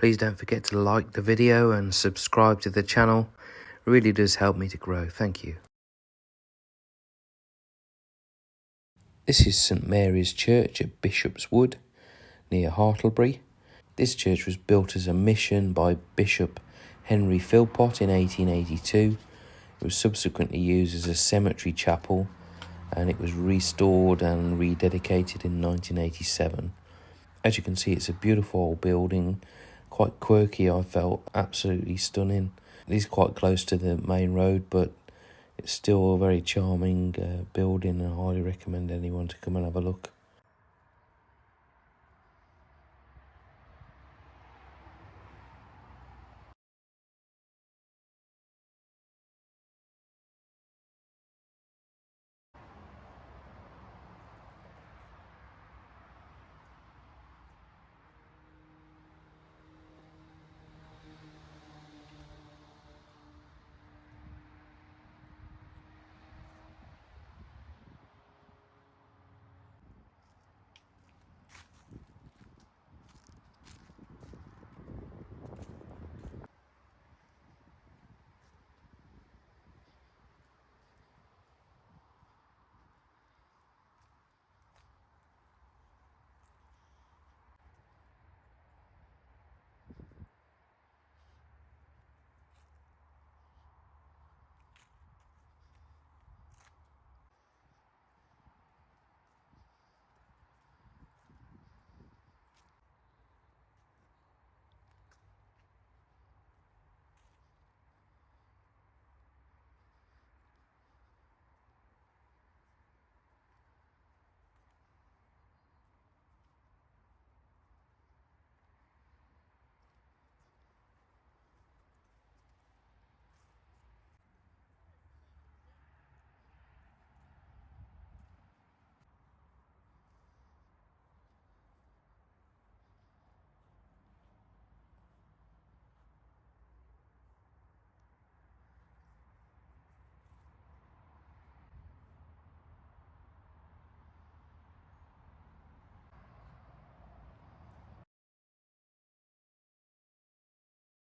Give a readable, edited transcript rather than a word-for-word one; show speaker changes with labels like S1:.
S1: Please don't forget to like the video and subscribe to the channel. It really does help me to grow. Thank you. This is St Mary's Church at Bishop's Wood, near Hartlebury. This church was built as a mission by Bishop Henry Philpott in 1882. It was subsequently used as a cemetery chapel, and it was restored and rededicated in 1987. As you can see, it's a beautiful old building, quite quirky. I felt absolutely stunning. It is quite close to the main road, but it's still a very charming building, and I highly recommend anyone to come and have a look.